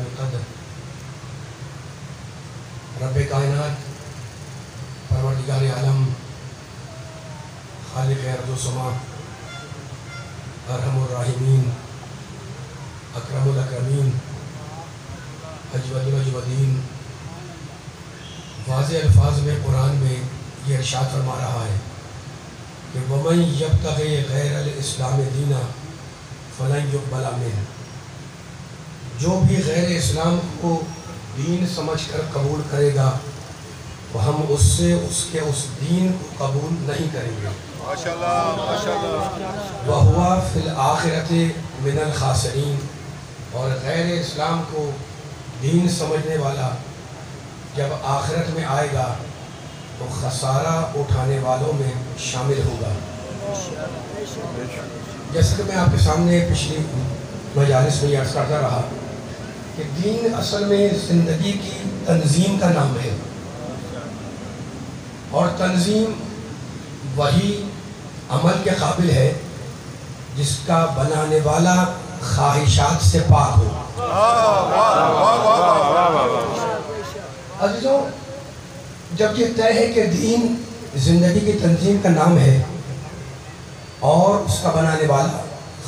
بقدر رب کائنات پروردگار عالم خالق ارض و سما ارحم الراحمین اکرم الاکرمین اجود الاجودین واضح الفاظ میں قرآن میں یہ ارشاد فرما رہا ہے کہ وَمَن يَبْتَغِ غَيْرَ الْإِسْلَامِ دِينًا فَلَن يُقْبَلَ مِنْهُ، جو بھی غیر اسلام کو دین سمجھ کر قبول کرے گا تو ہم اس سے اس دین کو قبول نہیں کریں گے۔ ماشاءاللہ ماشاءاللہ۔ وَهُوَ فِي الْآخِرَةِ مِنَ الْخَاسِرِينَ، اور غیر اسلام کو دین سمجھنے والا جب آخرت میں آئے گا تو خسارہ اٹھانے والوں میں شامل ہوگا۔ جیسا کہ میں آپ کے سامنے پچھلی مجالس میں یہ عرض کرتا رہا کہ دین اصل میں زندگی کی تنظیم کا نام ہے، اور تنظیم وہی عمل کے قابل ہے جس کا بنانے والا خواہشات سے پاک ہو۔ عزیزوں، جب یہ طے ہے کہ دین زندگی کی تنظیم کا نام ہے اور اس کا بنانے والا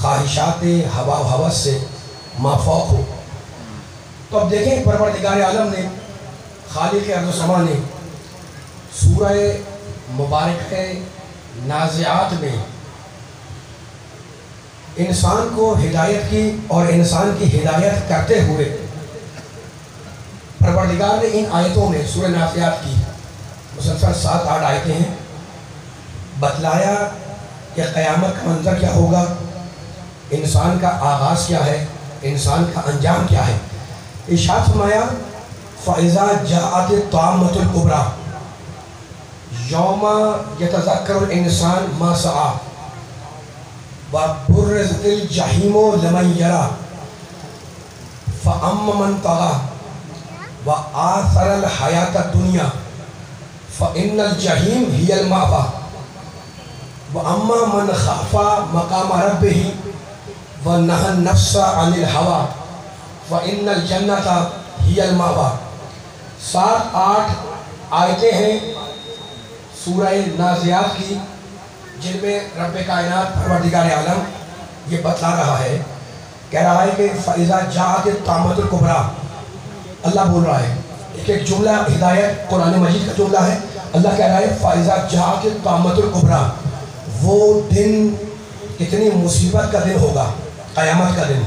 خواہشات ہوا و ہوس سے مافوق ہو، تو اب دیکھیں پروردگار عالم نے، خالق ارض و سما نے سورہ مبارک نازعات میں انسان کو ہدایت کی اور انسان کی ہدایت کرتے ہوئے پروردگار نے ان آیتوں میں سورہ نازعات کی مسلسل 7-8 آیتیں ہیں، بتلایا کہ قیامت کا منظر کیا ہوگا، انسان کا آغاز کیا ہے، انسان کا انجام کیا ہے۔ ارشاد فرمایا فَإِذَا جَاءَتِ الطَّامَّةُ الْكُبْرَى يَوْمَ يَتَذَكَّرُ الْإِنسَانُ مَا سَعَىٰ وَبُرِّزَتِ الْجَحِيمُ لِمَن يَرَىٰ فَأَمَّا مَن طَغَىٰ وَآثَرَ الْحَيَاةَ الدُّنْيَا فَإِنَّ الْجَحِيمَ هِيَ الْمَأْوَىٰ وَأَمَّا مَنْ خَافَ مَقَامَ رَبِّهِ وَنَهَى النَّفْسَ عَنِ الْهَوَىٰ فَإِنَّ الْجَنَّةَ هِيَ الْمَأْوَىٰ۔ 7-8 آیتیں ہیں سورہ نازعات کی، جن میں رب کائنات پروردگار عالم یہ بتلا رہا ہے، کہہ رہا ہے کہ فَإِذَا جَاءَتِ الطَّامَّةُ الْكُبْرَىٰ، اللہ بول رہا ہے، ایک جملہ ہدایت قرآن مجید کا جملہ ہے، اللہ کہہ رہا ہے فَإِذَا جَاءَتِ الطَّامَّةُ الْكُبْرَىٰ، وہ دن کتنی مصیبت کا دن ہوگا، قیامت کا دن۔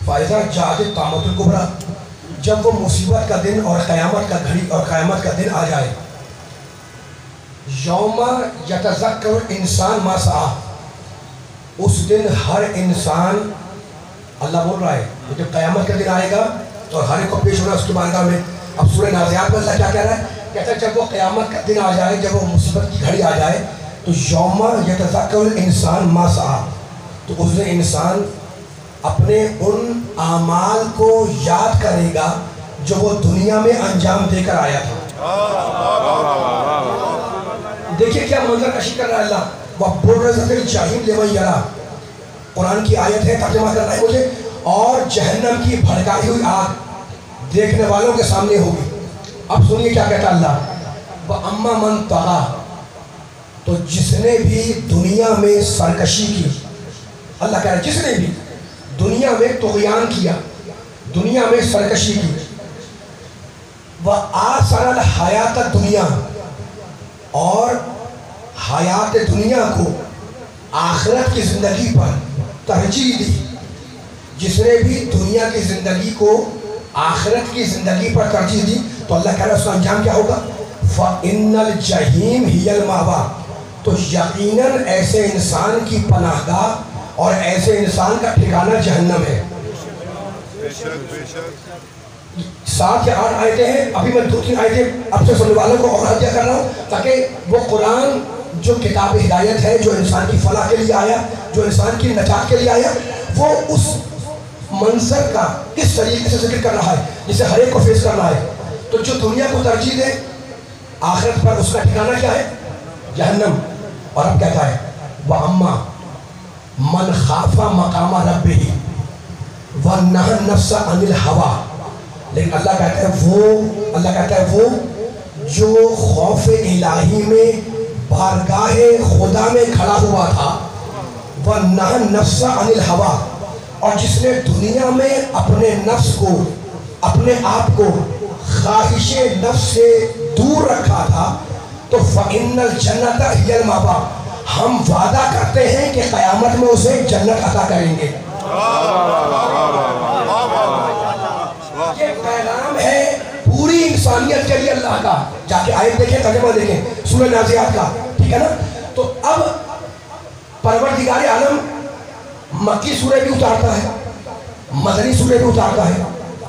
فَإِذَا جَاءَتِ الطَّامَّةُ الْكُبْرَىٰ، جب وہ مصیبت کا دن اور قیامت کا گھڑی اور قیامت کا دن آ جائے، یوم یتذکر الانسان ما سعیٰ، اس دن ہر انسان، اللہ بول رہا ہے جب قیامت کا دن آئے گا تو ہر ایک کو پیش ہونا اس کی بارگاہ میں۔ اب سورہ نازعات میں اللہ کیا کہہ رہا ہے، کہتا ہے جب وہ قیامت کا دن آ جائے، جب وہ مصیبت کی گھڑی آ جائے تو یوم یتذکر الانسان ما سعیٰ، تو اس دن انسان اپنے ان اعمال کو یاد کرے گا جو وہ دنیا میں انجام دے کر آیا تھا۔ دیکھیں کیا منظر کشی کر رہا ہے اللہ، وَبُرِّزَتِ الْجَحِيمُ لِمَن يَرَىٰ، قرآن کی آیت ہے، ترجمہ کر رہا ہے مجھے، اور جہنم کی بھڑکائی ہوئی آگ دیکھنے والوں کے سامنے ہوگی۔ اب سنیے کیا کہتا اللہ، وَأَمَّا مَن طَغَىٰ، تو جس نے بھی دنیا میں سرکشی کی، اللہ کہہ رہا ہے جس نے بھی دنیا میں طغیان کیا، دنیا میں سرکشی کی، وَآثَرَ الْحَيَاةَ الدُّنْيَا، اور حیات دنیا کو آخرت کی زندگی پر ترجیح دی، جس نے بھی دنیا کی زندگی کو آخرت کی زندگی پر ترجیح دی تو اللہ کہہ رہا ہے اس کا انجام کیا ہوگا، فَإِنَّ الْجَحِيمَ هِيَ الْمَأْوَىٰ، تو یقیناً ایسے انسان کی پناہ گاہ اور ایسے انسان کا ٹھکانہ جہنم ہے۔ 7 یا 8 آیتیں ہیں، ابھی میں 2-3 آیتیں اب سے سننے والوں کو اور ہدیہ کر رہا ہوں تاکہ وہ قرآن جو کتاب ہدایت ہے، جو انسان کی فلاح کے لیے آیا، جو انسان کی نجات کے لیے آیا، وہ اس منظر کا کس طریقے سے ذکر کر رہا ہے جسے ہر ایک کو فیس کرنا ہے۔ تو جو دنیا کو ترجیح دے آخرت پر، اس کا ٹھکانہ کیا ہے، جہنم۔ اور اب کہتا ہے وَأَمَّا مَنْ خَافَ مَقَامَ رَبِّهِ، وَنَهَى النَّفْسَ عَنِ الْهَوَىٰ، لیکن اللہ کہتا ہے وہ جو خوف الہی میں بارگاہ خدا میں کھڑا ہوا تھا، وَنَهَى النَّفْسَ عَنِ الْهَوَىٰ، اور جس نے دنیا میں اپنے نفس کو، اپنے آپ کو خواہش نفس سے دور رکھا تھا، تو فَإِنَّ الْجَنَّةَ هِيَ الْمَأْوَىٰ، ہم وعدہ کرتے ہیں کہ قیامت میں اسے جنت عطا کریں گے۔ یہ پیغام ہے پوری انسانیت کے لیے اللہ کا۔ جا کے آیت دیکھیں، ترجمہ دیکھیں سورہ نازعات کا، ٹھیک ہے نا؟ تو اب پروردگار عالم مکی سورہ بھی اتارتا ہے، مدنی سورہ بھی اتارتا ہے۔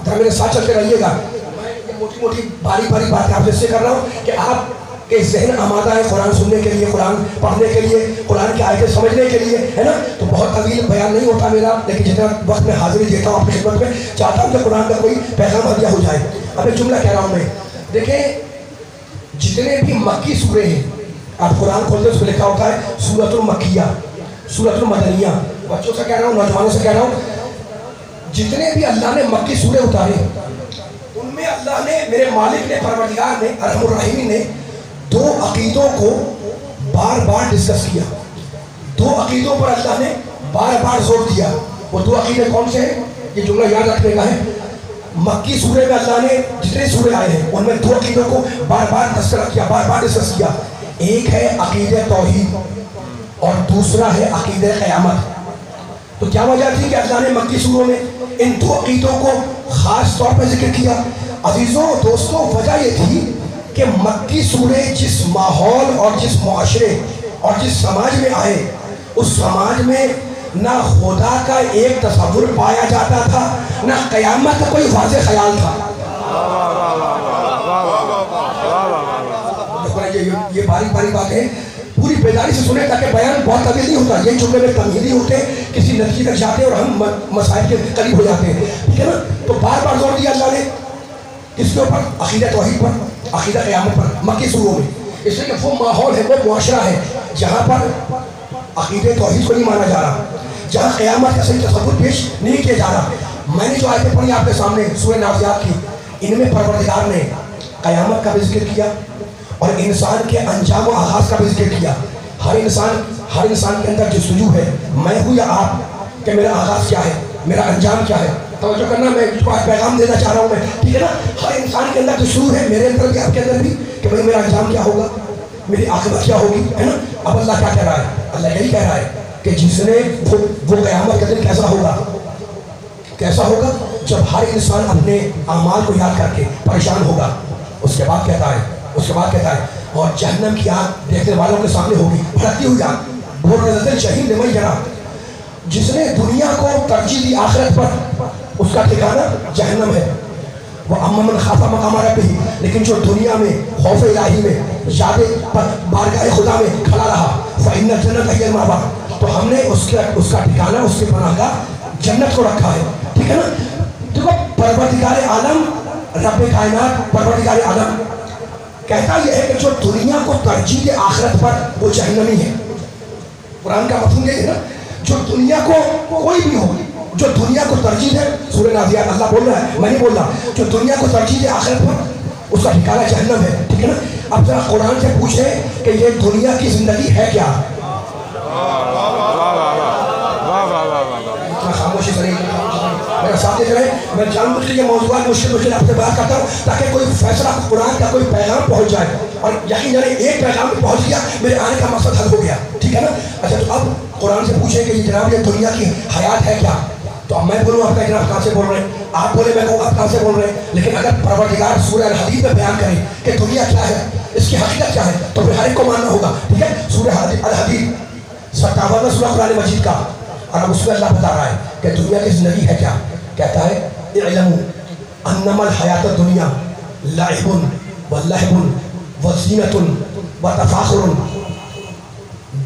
ذرا میرے ساتھ چلتے رہیے گا، میں یہ موٹی موٹی باری باری باتیں آپ سے اس سے کر رہا ہوں کہ آپ کے ذہن آمادہ ہے قرآن سننے کے لیے، قرآن پڑھنے کے لیے، قرآن کی آیتیں سمجھنے کے لیے، ہے نا؟ تو بہت طویل بیان نہیں ہوتا میرا، لیکن جتنا وقت میں حاضری دیتا ہوں اپنی خدمت میں، چاہتا ہوں کہ قرآن کا کوئی پیغام ہدیہ ہو جائے۔ اب ایک جملہ کہہ رہا ہوں میں، دیکھیں جتنے بھی مکی سورے ہیں، آپ قرآن کھولتے اس میں لکھا ہوتا ہے سورۃ المکیہ، سورۃ المدنیہ۔ بچوں سے کہہ رہا ہوں، نوجوانوں سے کہہ رہا ہوں، جتنے بھی اللہ نے مکی سورے اتارے ان میں اللہ نے، میرے مالک نے، پروردگار نے، ارحم الراحمین نے دو عقیدوں کو بار بار ڈسکس کیا، دو عقیدوں پر اللہ نے بار بار زور دیا۔ وہ دو عقیدے کون سے ہیں؟ یہ جملہ یاد رکھنے کا ہے۔ مکی سورے میں اللہ نے جتنے سورے آئے ہیں ان میں دو عقیدوں کو بار بار تذکرہ کیا، بار بار ڈسکس کیا۔ ایک ہے عقیدہ توحید اور دوسرا ہے عقیدہ قیامت۔ تو کیا وجہ تھی کہ اللہ نے مکی سوروں میں ان دو عقیدوں کو خاص طور پر ذکر کیا؟ عزیزوں دوستوں، وجہ یہ تھی کہ مکی سورے جس ماحول اور جس معاشرے اور جس سماج میں آئے، اس سماج میں نہ خدا کا ایک تصور پایا جاتا تھا، نہ قیامت کا کوئی واضح خیال تھا۔ یہ باریک باریک باتیں پوری بیداری سے سنیں تاکہ بیان بہت طویل نہیں ہوتا، یہ جملے میں تمہیدی ہوتے ہیں، کسی نتیجے تک جاتے ہیں اور ہم مسائل کے قریب ہو جاتے ہیں، ٹھیک ہے نا؟ تو بار بار زور دیا اللہ نے کس کے اوپر؟ عقیدہ توحید پر، عقیدہ قیامت پر، مکی سوروں میں۔ اس لیے کہ وہ ماحول ہے، وہ معاشرہ ہے جہاں پر عقیدہ توحید کو نہیں مانا جا رہا، جہاں قیامت کا صحیح تصور پیش نہیں کیا جا رہا۔ میں نے جو آیتیں پڑھی آپ کے سامنے سورہ نازعات کی، ان میں پروردگار نے قیامت کا بھی ذکر کیا اور انسان کے انجام و آغاز کا بھی ذکر کیا۔ ہر انسان کے اندر جستجو ہے، میں ہوں یا آپ، کہ میرا آغاز کیا ہے، میرا انجام کیا ہے۔ توجہ کرنا، میں پیغام دینا چاہ رہا ہوں میں، ٹھیک ہے نا؟ ہر انسان کے اندر جستجو ہے، میرے اندر بھی، آپ کے اندر بھی، کہ بھئی میرا انجام کیا ہوگا، میری عاقبت کیا ہوگی، ہے نا؟ اب اللہ کیا کہہ رہا ہے؟ اللہ یہی کہہ رہا ہے کہ جس نے وہ قیامت کا دن کیسا ہوگا جب ہر انسان اپنے اعمال کو یاد کر کے پریشان ہوگا۔ اس کے بعد کہتا ہے اور جہنم کی آگ دیکھنے والوں کے سامنے ہوگی، بھڑکتی ہوئی آگ، بُرَزَتِ الْجَحِیمِ لِمَن یَرَىٰ۔ جس نے دنیا کو ترجیح دی آخرت پر، اس کا ٹھکانہ جہنم ہے۔ وَأَمَّا مَنْ خَافَ مَقَامَ رَبِّهِ، لیکن جو دنیا میں خوف الہی میں، یاد بارگاہ خدا میں کھڑا رہا، فَإِنَّ الْجَنَّةَ هِيَ الْمَأْوَىٰ، تو ہم نے اس کا ٹھکانہ، اس کے پناہ گاہ جنت کو رکھا ہے، ٹھیک ہے نا؟ دیکھو پروردگار عالم، رب کائنات، پروردگار عالم کہتا یہ ہے کہ جو دنیا کو ترجیح دے آخرت پر، وہ جہنمی ہے۔ قرآن کا مفہوم یہ ہے نا، جو دنیا کو کوئی بھی ہو، جو دنیا کو ترجیح دے، سورہ نازعات اللہ بول رہا ہے، میں نہیں بول رہا، جو دنیا کو ترجیح دے آخرت پر، اس کا ٹھکانہ جہنم ہے، ٹھیک ہے نا؟ اب ذرا قرآن سے پوچھیں کہ یہ دنیا کی زندگی ہے کیا؟ اتنا خاموشی سے نہیں، میرا ساتھ دیکھ رہے ہیں، میں جان بوجھ کے یہ موضوعات مشکل آپ سے بات کرتا ہوں تاکہ کوئی فیصلہ، قرآن کا کوئی پیغام پہنچ جائے، اور یقین جانے ایک پیغام پہنچ گیا، میرے آنے کا مقصد حل ہو گیا، ٹھیک ہے نا؟ اچھا، تو اب قرآن سے پوچھیں کہ جناب یہ دنیا کی حیات ہے کیا؟ تو اب میں بولوں آپ کا جناب کہاں سے بول رہے ہیں، آپ بولے میں کہوں آپ کہاں سے بول رہے ہیں، لیکن اگر پروردگار سورہ الحدید میں بیان کریں کہ دنیا کیا ہے، اس کی حقیقت کیا ہے، تو پھر ہر ایک کو ماننا ہوگا، ٹھیک ہے؟ سورہ الحدید 57واں سورہ قرآن مجید کا، اور اب اس میں اللہ بتا رہا ہے کہ دنیا کی زندگی ہے کیا؟ کہتا ہے اعلموا انما الحیات الدنیا لعب ولہو وزینۃ وتفاخر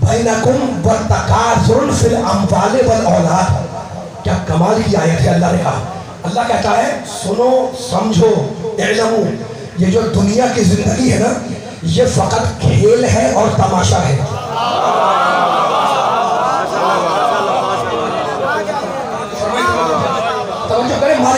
بینکم وتکاثر فی الاموال والاولاد۔ کیا کمال کی آیت ہے، اللہ نے کہا، اللہ کہتا ہے سنو سمجھو، اعلموا، یہ جو دنیا کی زندگی ہے نا، یہ فقط کھیل ہے اور تماشا ہے۔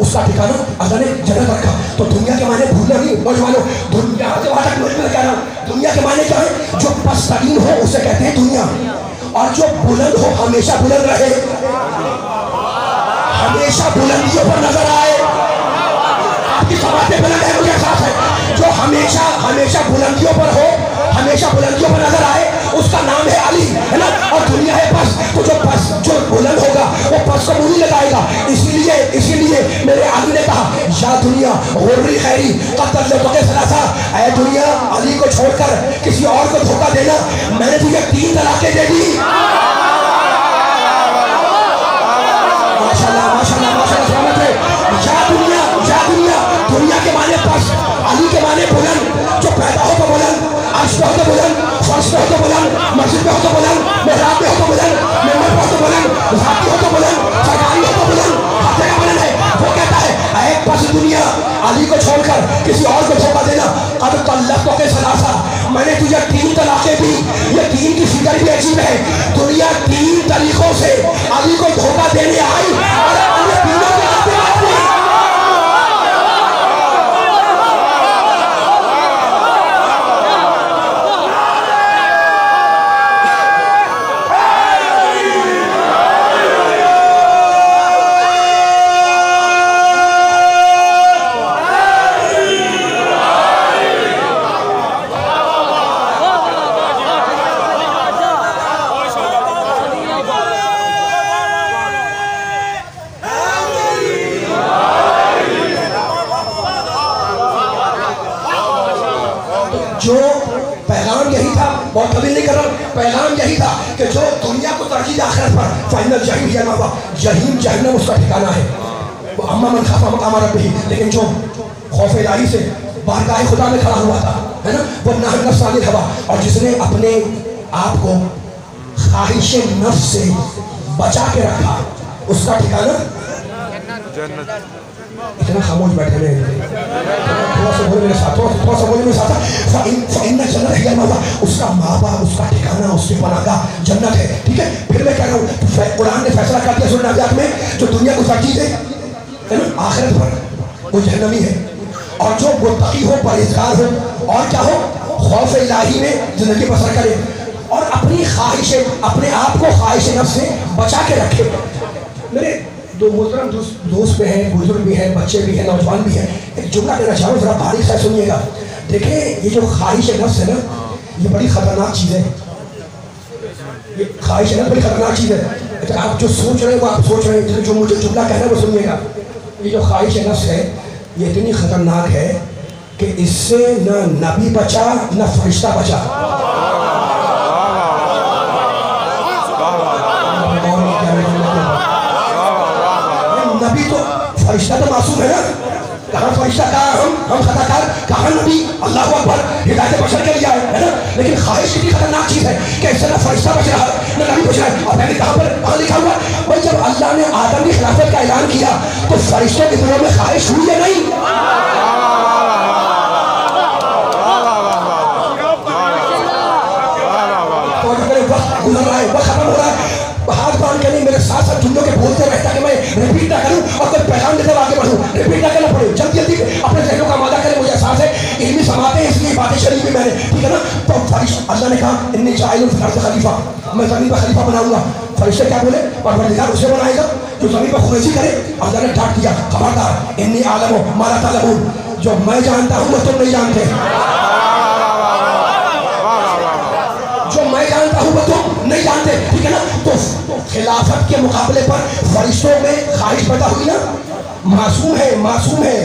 اس کا ٹھکانہ اللہ نے جنت رکھا. تو دنیا کے معنی بھولنا نہیں نوجوانوں. دنیا سے وہاں تک میں کہہ رہا ہوں, دنیا کے معنی کیا ہے؟ جو پس ترین ہو اسے کہتے ہیں دنیا, اور جو بلند ہو ہمیشہ بلند رہے, ہمیشہ بلندیوں پر نظر آئے. آپ کی سماعتیں بلند ہے مجھے احساس ہے. جو ہمیشہ بلندیوں پر ہو, ہمیشہ بلندیوں پر نظر آئے, اس کا نام ہے علی, ہے نا. اور دنیا ہے پس, تو جو بلند ہوگا وہ پس کو منہ نہیں لگائے گا. اسی لیے میرے علی نے کہا یا دنیا غرری خیری قد طلقتک ثلاثا, اے دنیا علی کو چھوڑ کر کسی اور کو دھوکہ دینا, میں نے تجھے 3 طلاقیں دے دی. دنیا کے معنی پس, علی کے معنی بلند. جو پیدا ہو تو بلند, عرش پہ ہو تو بلند, فرش پہ ہو تو بلند, مسجد پہ ہو تو بلند, محراب پہ ہو تو بلند, ممبر پہ ہو تو بلند, ذاتی ہو تو بلند, سرکاری ہو تو بلند, ہر جگہ بلند ہے. وہ کہتا ہے اے پس دنیا علی کو چھوڑ کر کسی اور کو دھوکہ دینا, قد طلقتک ثلاثا, میں نے تجھے 3 طلاقیں دی. یہ 3 کی فکر بھی عجیب ہے. دنیا 3 طریقوں سے علی کو دھوکہ دینے آئی اور علی تینوں کے ہاتھ میں آتی. جو پیغام یہی تھا, بہت طویل نہیں کر رہا, پیغام یہی تھا کہ جو دنیا کو ترجیح آخرت پر, فإن الجحیم ہی المأویٰ, جہنم جہنم اس کا ٹھکانہ ہے. وہ اما من خاف مقام ربہ, لیکن جو خوف الہی سے بارگاہ خدا میں کھڑا ہوا تھا, ہے نا, وہ نہى النفس عن الہویٰ, اور جس نے اپنے آپ کو خواہش نفس سے بچا کے رکھا, اس کا ٹھکانہ جنت. اتنا خاموش بیٹھے ہیں, تھوڑا سا بولے میرے ساتھ, فإن جنت ہی المأویٰ, اس کا ماں اس کا ٹھکانہ, اس کی پناہ گاہ جنت ہے. ٹھیک ہے, پھر میں کہہ رہا ہوں قرآن نے فیصلہ کر دیا سورہ نازعات میں, جو دنیا کو ترجیح دے آخرت پر وہ جہنمی ہے, اور جو متقی ہو, پرہیزگار ہو, اور کیا ہو, خوف الہی میں زندگی بسر کرے, اور اپنی خواہش, اپنے آپ کو خواہش نفس سے بچا کے رکھے. میرے دو محترم دوست بھی ہیں, بزرگ بھی ہیں, بچے بھی ہیں, نوجوان بھی ہیں, ایک جملہ کہنا چاہوں, ذرا باریک سے سنیے گا. دیکھیں یہ جو خواہش نفس ہے نا, یہ بڑی خطرناک چیز ہے. یہ خواہش نفس بڑی خطرناک چیز ہے. آپ جو سوچ رہے ہیں وہ آپ سوچ رہے ہیں, جو مجھے جملہ کہنا ہے وہ سنیے گا. یہ جو خواہش نفس ہے یہ اتنی خطرناک ہے کہ اس سے نہ نبی بچا نہ فرشتہ بچا. نبی تو فرشتہ تو معصوم ہے نا, کہاں فرشتہ, کہاں ہم خطا کار, کہاں نبی, اللہ اکبر, ہدایت بشر کے لیے آئے, ہے نا. لیکن خواہش کتنی خطرناک چیز ہے کہ اس سے نہ فرشتہ بچ رہا ہے نہ نبی بچ رہا ہے. اور پہلے کہاں لکھا ہوا ہے بھائی, جب اللہ نے آدم کی خلافت کا اعلان کیا تو فرشتوں کے دلوں میں خواہش ہوئی ہے نہیں؟ وقت گزر رہا ہے, وقت ختم ہو رہا ہے, ہاتھ باندھ کے نہیں, میرے ساتھ ساتھ جملوں کے بولتے رہتا کہ میں ریپیٹ نہ کروں اور کوئی پیغام دیتے آگے بڑھوں, ریپیٹ نہ کرنا پڑے, جلدی جلدی اپنے ذہنوں کا آمادہ کریں. مجھے احساس ہے علمی سماعتیں اس لیے باتیں شریف میں نے, ٹھیک ہے نا. تو فرشتہ, اللہ نے کہا انی جاعل فی الارض خلیفہ, میں زمین پر خلیفہ بناؤں گا. فرشتے کیا بولے, پروردگار اسے بنائے گا جو زمین پر خریزی کرے. اللہ نے ڈانٹ دیا, خبردار, انی اعلم ما لا تعلمون, جو میں جانتا ہوں وہ تم نہیں جانتے, جو میں جانتا ہوں وہ تم نہیں جانتے. ٹھیک ہے نا. تو خلافت کے مقابلے پر فرشتوں میں خواہش پیدا ہوئی نا, معصوم ہے,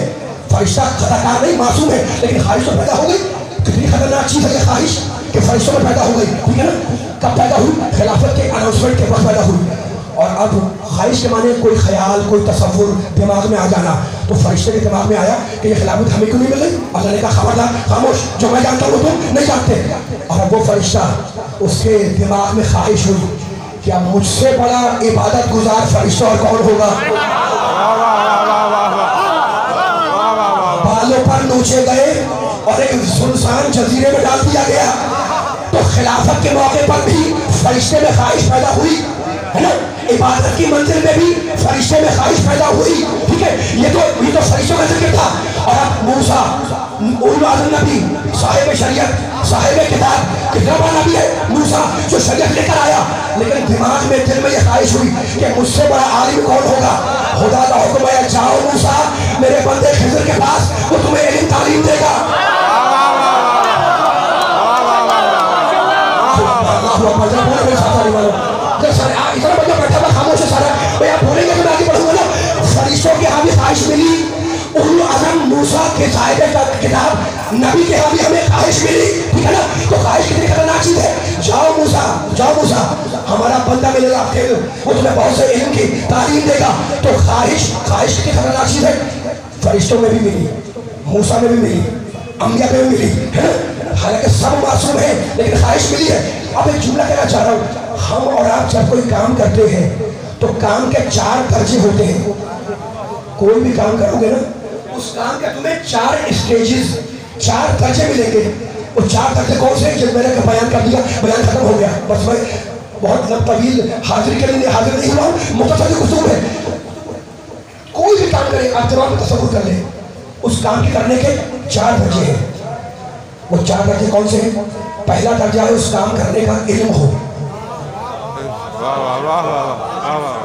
فرشتہ خطا کار نہیں, معصوم ہے, لیکن خواہش تو پیدا ہو گئی. کتنی خطرناک چیز ہے یہ خواہش کہ فرشتوں میں پیدا ہو گئی. ٹھیک ہے نا. کب پیدا ہوئی؟ خلافت کے اناؤنسمنٹ کے وقت پیدا ہوئی. اور اب خواہش کے معنی کوئی خیال, کوئی تصور دماغ میں آ جانا. تو فرشتے کے دماغ میں آیا کہ یہ خلافت ہمیں کیوں نہیں مل گئی؟ اللہ نے کہا خبردار, خاموش, جو میں جانتا ہوں وہ تم نہیں جانتے. اور وہ فرشتہ, اس کے دماغ میں خواہش ہوئی کیا مجھ سے بڑا عبادت گزار فرشتہ اور کون ہوگا؟ بالوں پر نوچے گئے اور ایک سنسان جزیرے میں ڈال دیا گیا. تو خلافت کے موقع پر بھی فرشتے میں خواہش پیدا ہوئی, ہے نا. عبادت کی منزل میں بھی فرشتے میں خواہش پیدا ہوئی، ٹھیک ہے، یہ تو فرشتوں کا ذکر تھا. اور اب موسیٰ اولو العزم نبی، صاحب شریعت، صاحب کتاب، کتنا بڑا نبی ہے موسیٰ جو شریعت لے کر آیا، لیکن دماغ میں دل میں یہ خواہش ہوئی کہ مجھ سے بڑا عالم کون ہوگا. خدا کا حکم ہے جاؤ موسیٰ میرے بندے خضر کے پاس، وہ تمہیں علم تعلیم دے گا. اتنا بندہ بیٹھا ہوا خاموش ہے سارا، بھئی آپ بولیں گے تو میں آگے بڑھوں گا نا. فرشتوں کے ہاں بھی خواہش ملی، اولو العزم موسیٰ کے صاحب کتاب نبی کے ہاں بھی ہمیں خواہش ملی، ٹھیک ہے نا. تو خواہش کتنی خطرناک چیز ہے. جاؤ موسیٰ ہمارا بندہ ملے گا، وہ تمہیں بہت سے علم کی تعلیم دے گا. تو خواہش کتنی خطرناک چیز ہے. فرشتوں میں بھی ملی، موسیٰ میں بھی ملی، انبیاء میں بھی ملی ہے نا. حالانکہ سب معصوم ہیں لیکن خواہش ملی ہے. اب ایک جملہ کہنا چاہ رہا ہوں، ہم اور آپ جب کوئی کام کرتے ہیں تو کام کے 4 درجے ہوتے ہیں. کوئی بھی کام کرو گے نا اس کام کے تمہیں 4 اسٹیجز، 4 درجے ملیں گے. وہ 4 درجے کون سے ہیں؟ جب میں نے بیان کر دیا بیان ختم ہو گیا، بس میں بہت طویل حاضر کے لیے حاضر نہیں ہوا ہوں، مختصر گفتگو ہے. کوئی بھی کام کرے آپ جواب تصور کر لیں، اس کام کے کرنے کے 4 درجے ہیں. وہ 4 درجے کون سے ہیں؟ پہلا درجہ ہے اس کام کرنے کا علم ہو.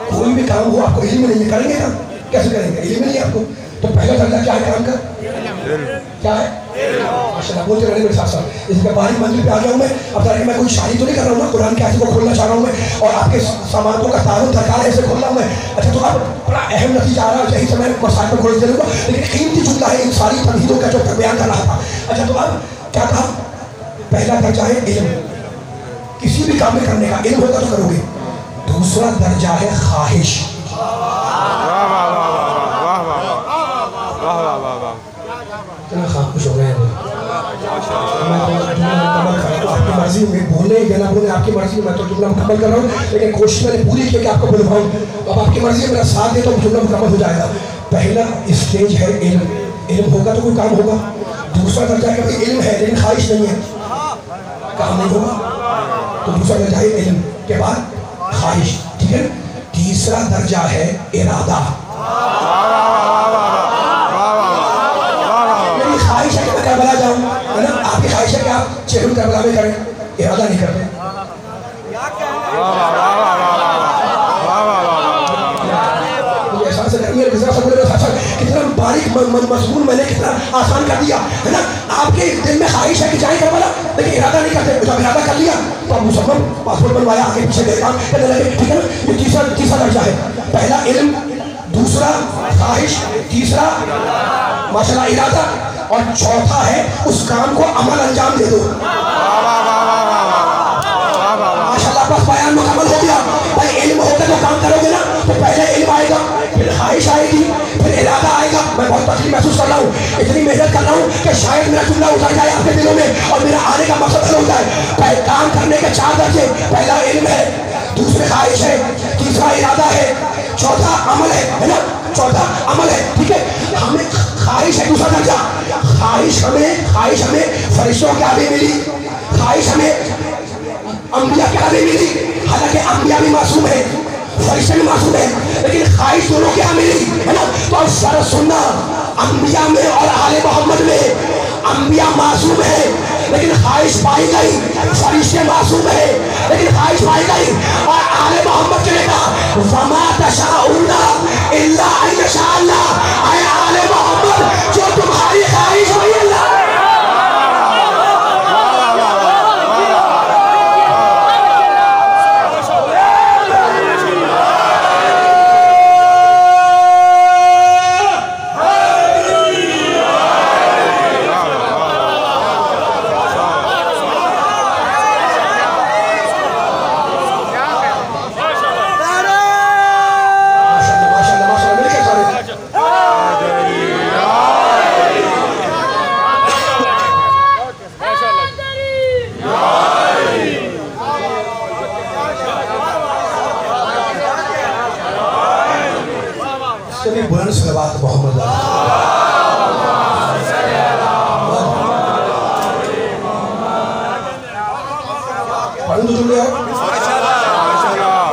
کوئی بھی کام ہو آپ کو علم نہیں ہے، کریں گے کام کیسے کریں گے؟ علم نہیں ہے آپ کو. تو پہلا درجہ کیا ہے کام کا؟ کیا ہے؟ ماشاءاللہ بولتے رہنے میرے ساتھ ساتھ. اس کے باہری منزل پہ آ گیا ہوں میں. اب ذرا میں کوئی شاعری تو نہیں کر رہا ہوں نا، قرآن کے آیت کو کھولنا چاہ رہا ہوں میں اور آپ کے سامانوں کا تعارف درکار ہے، اسے کھول رہا ہوں میں. اچھا تو اب بڑا اہم نتیجہ آ رہا ہے، یہی سے میں مسائل میں کھول دے دوں گا، لیکن قیمتی جملہ ہے ان ساری تمہیدوں کا جو بیان کر رہا تھا. اچھا تو اب کیا کہا؟ پہلا درجہ ہے علم، کسی بھی کام میں کرنے کا علم ہوگا تو کرو گے. دوسرا درجہ ہے خواہش. کتنا خاموش ہو گئے ہیں. آپ کی مرضی میں بولیں یا نہ بولیں، آپ کی مرضی میں تو جملہ مکمل کر رہا ہوں، لیکن کوشش میں نے پوری کی کہ آپ کو بلواؤں. اب آپ کی مرضی میرا ساتھ دے تو جملہ مکمل ہو جائے گا. پہلا اسٹیج ہے علم، علم ہوگا تو کوئی کام ہوگا. دوسرا درجہ ہے کہ علم ہے لیکن خواہش نہیں ہے، کام نہیں ہوگا. تو دوسرا درجہ ہے علم کے بعد خواہش، ٹھیک ہے. تیسرا درجہ ہے ارادہ. میری خواہش ہے کہ میں کربلا جاؤں، ہے نا. آپ کی خواہش ہے کہ آپ چہروں کربلا میں کریں، ارادہ نہیں کرتے. کتنا باریک مضمون میں نے کتنا آسان کر دیا ہے نا. آپ کے دل میں خواہش ہے کہ جائیں کربلا لیکن ارادہ نہیں کرتے. جب ارادہ کر لیا تو آپ مسلمان پاسپورٹ بنوایا، آگے پیچھے گئے کام کرنے لگے، ٹھیک ہے نا. یہ تیسرا درجہ ہے. پہلا علم، دوسرا خواہش، تیسرا ماشاءاللہ ارادہ، اور چوتھا ہے اس کام کو عمل انجام دے دو. ماشاءاللہ بس بیان مکمل ہو گیا. بھائی علم ہوگا تو کام کرو گے نا، تو پہلے علم آئے گا، پھر خواہش آئے گی، پھر ارادہ آئے گا. میں بہت تکلیف محسوس کر رہا ہوں، اتنی محنت کر رہا ہوں کہ شاید میرا جملہ اتر جائے آپ کے دلوں میں اور میرا آنے کا مقصد حل ہو جائے. پہلے کام کرنے کے 4 درجے، پہلا علم ہے، دوسرے خواہش ہے، تیسرا ارادہ ہے، چوتھا عمل ہے نا. چوتھا عمل ہے، ٹھیک ہے. ہمیں خواہش ہے دوسرا درجہ. خواہش ہمیں فرشتوں کے آگے ملی، خواہش ہمیں انبیاء کے آگے ملی. حالانکہ انبیاء بھی معصوم ہیں، فرشتے بھی معصوم ہیں، لیکن خواہش دونوں کے ہاں ملی ہے نا. تو اب سارا سننا، انبیاء میں اور آل محمد میں انبیاء معصوم ہیں لیکن خواہش پائی گئی، فرشتے معصوم ہیں لیکن خواہش پائی گئی. اور آل محمد کے کہا وما تشاءون الا ان یشاء اللہ. اے آل محمد جو تمہاری خواہش ہوئی اللہ. بلند صلوات محمد پڑھوں تو جملے ہو.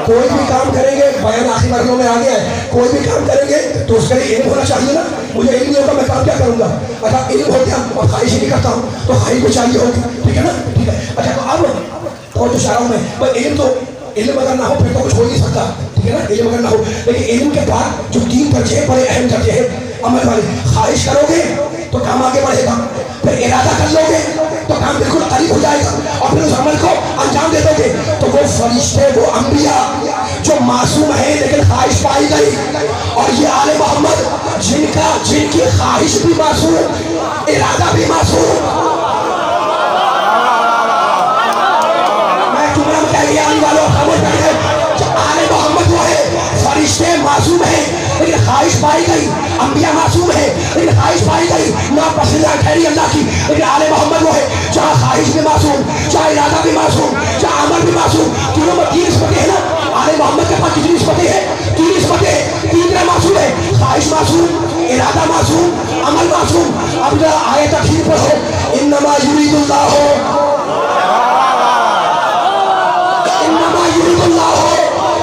کوئی بھی کام کریں گے، بیان آخری مرحلوں میں آ گیا ہے، کوئی بھی کام کریں گے تو اس کے لیے علم ہونا چاہیے نا. مجھے علم نہیں ہوگا میں کام کیا کروں گا؟ اچھا علم ہو گیا اور خواہش ہی نہیں کرتا ہوں تو خواہش بھی چاہیے ہوگی، ٹھیک ہے نا؟ ٹھیک ہے. اچھا تو اب اور جو چاہ رہا ہوں میں بھائی علم اگر نہ ہو پھر تو کچھ ہو نہیں سکتا، ٹھیک ہے نا؟ علم اگر نہ ہو، لیکن علم کے بعد جو 3 درجے بڑے اہم درجے ہیں عمل والے. خواہش کرو گے تو کام آگے بڑھے گا، پھر ارادہ کر لو گے تو کام بالکل قریب ہو جائے گا، اور پھر اس عمل کو انجام دے دو گے. تو وہ فرشتے، وہ انبیاء جو معصوم ہیں لیکن خواہش پائی گئی، اور یہ آل محمد جن کی خواہش بھی معصوم، ارادہ بھی معصوم. میں جملہ میں کہہ گیا آنے والوں خاموش بیٹھ گئے. آل محمد وہ ہے، فرشتے معصوم ہیں لیکن خواہش پائی گئی، انبیاء معصوم ہے لیکن خواہش پائی گئی، ناپسندیدہ ٹھہری اللہ کی. لیکن آل محمد وہ ہے جہاں خواہش بھی معصوم، جہاں ارادہ بھی معصوم، جہاں عمل بھی معصوم. تینوں میں 3 نسبتیں ہیں نا. آل محمد کے پاس کتنی نسبتیں ہیں؟ 3 نسبتیں ہیں. 3 طرح معصوم ہے، خواہش معصوم، ارادہ معصوم، عمل معصوم. اب ذرا آیت اخیر پڑھو. انما یرید اللہ، انما یرید اللہ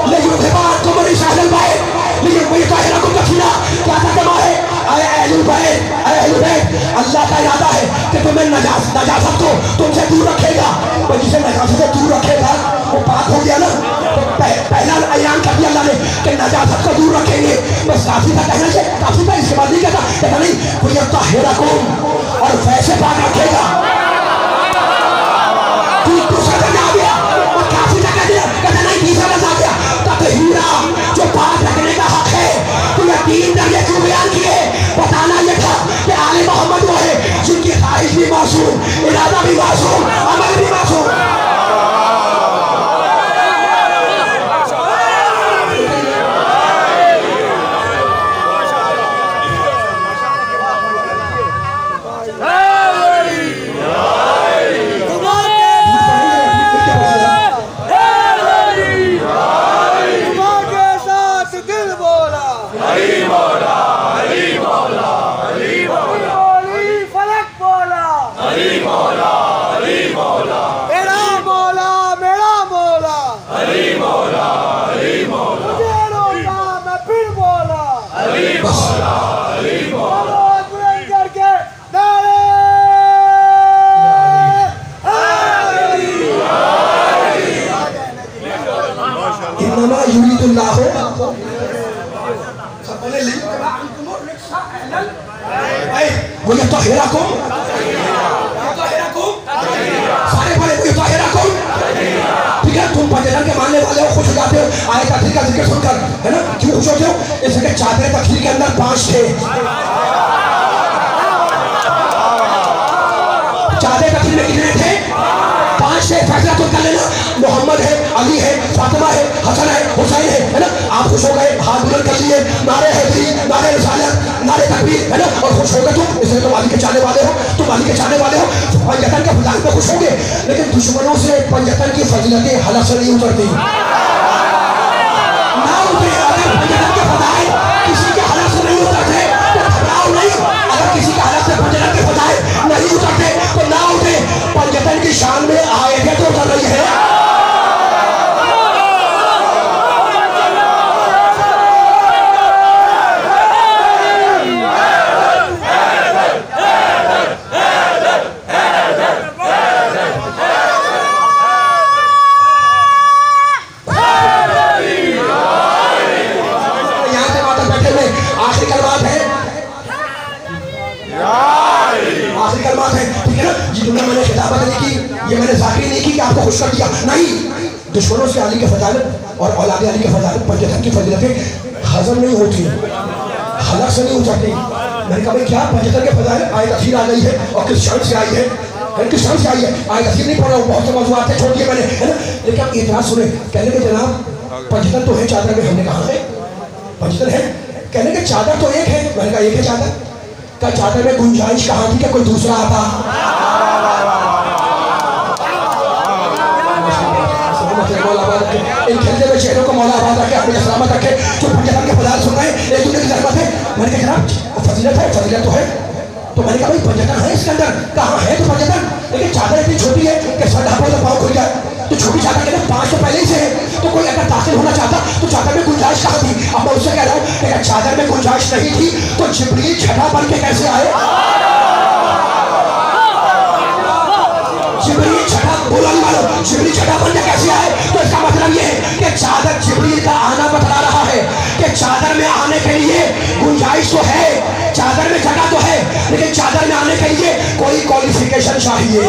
لیذھب عنکم الرجس اہل البیت لیطہرکم تطہیرا. کیا ترجمہ ہے؟ اے اہل البیت، اے اہل البیت، اللہ کا ارادہ ہے کہ تمہیں نجاست کو تم سے دور رکھے گا. تو جسے نجاست سے دور رکھے گا وہ پاک ہو گیا نا. تو پہلا اعلان کر دیا اللہ نے کہ نجاست کو دور رکھیں گے. بس کافی تھا کہنا سے، کافی تھا، اس کے بعد نہیں کہتا. کہتا نہیں وَيُطَہِّرَکُم، اور ویسے پاک رکھے گا. دوسرا لفظ آ گیا اور کافی تھا کہہ دیا. کہتا نہیں تیسرا لفظ آ گیا تطہیرا، جو پاک رکھنے کا حق ہے. تو یہ 3 درجے کیوں بیان کیے؟ بتانا یہ تھا کہ آل محمد وہ ہے جن کی خواہش بھی معصوم، ارادہ بھی معصوم، عمل بھی معصوم. چادر تکفیر کے اندر 5 تھے. چادر تکفیر میں کتنے تھے؟ 5 تھے. فیصلہ تو کر لینا. محمد ہے، علی ہے، فاطمہ ہے، حسن ہے، حسین ہے نا. آپ خوش ہو گئے، ہاتھ بلند کر لیے، نعرے حیدری، نعرے رسالت، نعرے تکبیر ہے نا، اور خوش ہو گئے تم. اس لیے تم علی کے چاہنے والے ہو، تم علی کے چاہنے والے ہو. پنجتن کے فضائل پہ خوش ہوں گے، لیکن دشمنوں سے پنجتن کی فضیلتیں حلق سے نہیں اترتی. نہ اترے. اگر پنجتن کے فضائل کسی کے حلق سے نہیں اترتے تو گھبراؤ نہیں. اگر کسی کے حلق سے پنجتن کے فضائل نہیں اترتے تو نہ اترے. پنجتن کی شان میں آیتیں تو اتر رہی ہے. یہ میں نے ذاکری نہیں کی کہ آپ کو خوش کر دیا، نہیں. دشمنوں سے علی کے فضائلت اور اولاد علی کے فضائلت، پنجتن کی فضیلتیں ہضم نہیں ہوتی، حلق سے نہیں اترتی. میں نے کہا بھائی کیا پنجتن کے فضائلت آیت اخیر آ گئی ہے اور کس شان سے آئی ہے؟ کس شان سے آئی ہے؟ آیت اخیر نہیں پڑھ رہا ہوں، بہت سے موضوعات ہیں چھوڑ دیے میں نے، ہے نا. لیکن آپ اعتراض سنیں. کہنے کہ جناب پنجتن تو ہے چادر میں. ہم نے کہا ہے پنجتن ہے. کہنے کہ چادر تو ایک ہے. میں نے کہا ایک ہے چادر. کہا چادر میں گنجائش کہاں تھی کہ کوئی دوسرا آتا؟ ان کھلتے ہوئے چہروں کو مولا آباد رکھے، اپنی سلامت رکھے. جو پنجتن کے فضائل سن رہے ہیں ایک دوسرے کی زحمت ہے. میں نے کہا جناب فضیلت ہے، فضیلت تو ہے. تو میں نے کہا بھائی پنجتن ہے اس کے اندر. کہاں ہے تو پنجتن، لیکن چادر اتنی چھوٹی ہے کہ سر ڈھانپو تو پاؤں کھل جائے. تو چھوٹی چادر کے اندر 5 تو پہلے ہی سے ہے. تو کوئی اگر داخل ہونا چاہے تو چادر میں گنجائش کہاں تھی؟ اب میں اس سے کہہ رہا ہوں کہ اگر چادر میں گنجائش نہیں تھی تو جبریل چھٹا بن کے کیسے آئے؟ جبریل چھٹا بولن والو جبریل چھٹا بن کے کیسے آئے؟ تو اس کا مطلب یہ ہے کہ چادر جبریل کا آنا بتلا رہا ہے کہ چادر میں آنے کے لیے گنجائش تو ہے، چادر میں جگہ تو ہے، لیکن چادر میں آنے کے لیے کوئی کوالیفیکیشن چاہیے،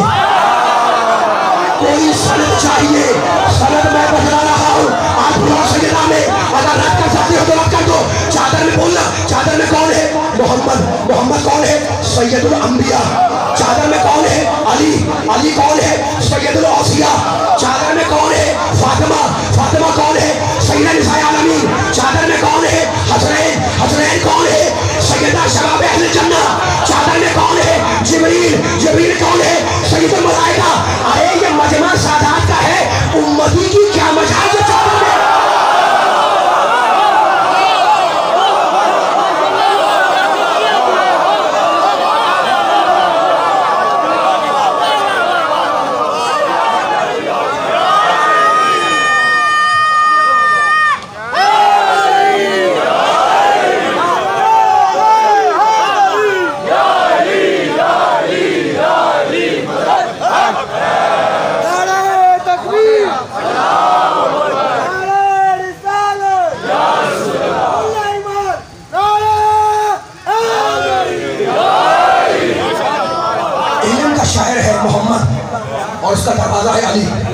کوئی سند چاہیے۔ سند میں بتلا رہا ہوں، آج بلاؤ سیدنا میں اگر رد کر سکتے ہو تو رد کر دو۔ چادر میں بولنا، چادر میں کون ہے؟ محمد۔ محمد کون ہے؟ سید الانبیاء۔ چادر میں کون ہے؟ علی۔ علی کون ہے؟ سید الاوصیاء۔ چادر میں کون ہے؟ فاطمہ۔ فاطمہ کون ہے؟ سیدہ نساء العالمین۔ چادر میں کون ہے؟ حسنین۔ حسنین کون ہے؟ سیدہ شباب اہل جنہ۔ چادر میں کون ہے؟ جبریل۔ جبریل کون ہے؟ سید الملائکہ۔ ارے یہ مجمع سادات کا ہے، امتی کی کیا مجال جو چادر میں؟ شاعر ہے محمد اور اس کا دروازہ ہے علی۔